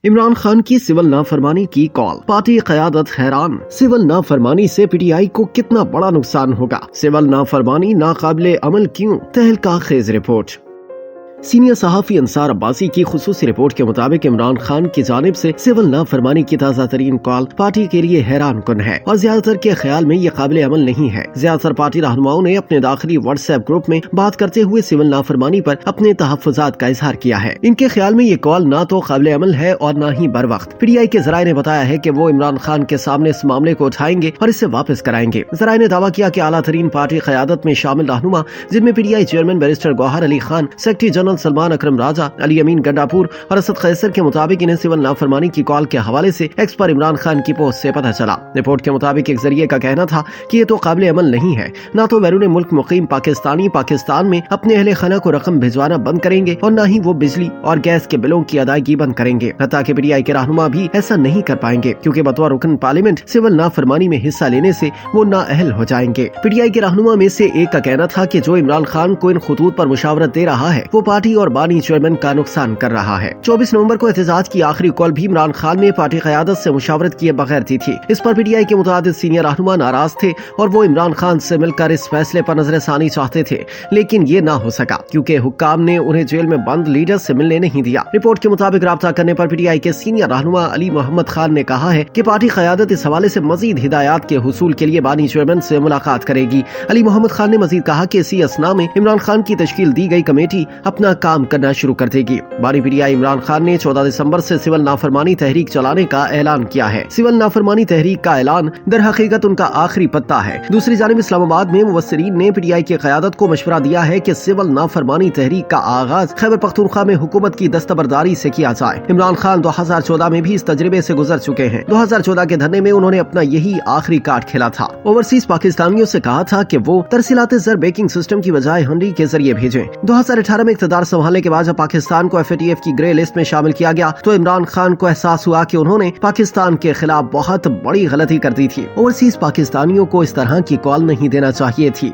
عمران خان کی سول نافرمانی کی کال، پارٹی قیادت حیران۔ سول نافرمانی سے پی ٹی آئی کو کتنا بڑا نقصان ہوگا؟ سول نافرمانی ناقابل عمل کیوں؟ تہلکہ خیز رپورٹ۔ سینئر صحافی انصار عباسی کی خصوصی رپورٹ کے مطابق عمران خان کی جانب سے سول نافرمانی کی تازہ ترین کال پارٹی کے لیے حیران کن ہے اور زیادہ تر کے خیال میں یہ قابل عمل نہیں ہے۔ زیادہ تر پارٹی رہنماؤں نے اپنے داخلی واٹس ایپ گروپ میں بات کرتے ہوئے سول نافرمانی پر اپنے تحفظات کا اظہار کیا ہے۔ ان کے خیال میں یہ کال نہ تو قابل عمل ہے اور نہ ہی بر وقت۔ پی ٹی آئی کے ذرائع نے بتایا ہے کہ وہ عمران خان کے سامنے اس معاملے کو اٹھائیں گے اور اسے واپس کرائیں گے۔ ذرائع نے دعویٰ کیا کہ اعلیٰ ترین پارٹی قیادت میں شامل رہنما، جن میں P T I chairman barrister Gohar Ali Khan, secretary general Salman Akram Raja, Ali Amin Gandapur اور اسد قیصر کے مطابق انہیں سول نافرمانی کی کال کے حوالے سے ایکس پر عمران خان کی پوسٹ سے پتہ چلا۔ رپورٹ کے مطابق ایک ذریعے کا کہنا تھا کہ یہ تو قابل عمل نہیں ہے، نہ تو بیرون ملک مقیم پاکستانی پاکستان میں اپنے اہل خانہ کو رقم بھجوانا بند کریں گے اور نہ ہی وہ بجلی اور گیس کے بلوں کی ادائیگی بند کریں گے۔ حتیٰ کہ پی ٹی آئی کے رہنما بھی ایسا نہیں کر پائیں گے کیونکہ بطور رکن پارلیمنٹ سول نافرمانی میں حصہ لینے سے وہ نااہل ہو جائیں گے۔ پی ٹی آئی کے رہنما میں سے ایک کا کہنا تھا کہ جو عمران خان کو ان خطوط پر مشاورت دے رہا ہے وہ پارٹی اور بانی چیئرمین کا نقصان کر رہا ہے۔ 24 نومبر کو احتجاج کی آخری کال بھی عمران خان نے پارٹی قیادت سے مشاورت کیے بغیر دی تھی۔ اس پر پی ٹی آئی کے متعدد سینئر رہنما ناراض تھے اور وہ عمران خان سے مل کر اس فیصلے پر نظر ثانی چاہتے تھے، لیکن یہ نہ ہو سکا کیونکہ حکام نے انہیں جیل میں بند لیڈر سے ملنے نہیں دیا۔ رپورٹ کے مطابق رابطہ کرنے پر پی ٹی آئی کے سینئر رہنما علی محمد خان نے کہا ہے کہ پارٹی قیادت اس حوالے سے مزید ہدایات کے حصول کے لیے بانی چیئرمین سے ملاقات کرے گی۔ علی محمد خان نے مزید کہا کہ اسی اثنا میں عمران خان کی تشکیل دی گئی کمیٹی اپنا کام کرنا شروع کر دے گی۔ بانی پی ٹی آئی عمران خان نے 14 دسمبر سے سول نافرمانی تحریک چلانے کا اعلان کیا ہے۔ سول نافرمانی تحریک کا اعلان در حقیقت ان کا آخری پتہ ہے۔ دوسری جانب اسلام آباد میں مبصرین نے پی ٹی آئی کی قیادت کو مشورہ دیا ہے کہ سول نافرمانی تحریک کا آغاز خیبر پختونخوا میں حکومت کی دستبرداری سے کیا جائے۔ عمران خان 2014 میں بھی اس تجربے سے گزر چکے ہیں۔ 2014 کے دھرنے میں انہوں نے اپنا یہی آخری کارڈ کھیلا تھا۔ اوورسیز پاکستانیوں سے کہا تھا کہ وہ ترسیلات زر بیکنگ سسٹم کی بجائے ہنڈی کے ذریعے بھیجیں۔ 2018 میں اقتدار سنبھالنے کے بعد جب پاکستان کو FATF کی گرے لسٹ میں شامل کیا گیا تو عمران خان کو احساس ہوا کہ انہوں نے پاکستان کے خلاف بہت بڑی غلطی کر دی تھی۔ اوورسیز پاکستانیوں کو اس طرح کی کال نہیں دینا چاہیے تھی۔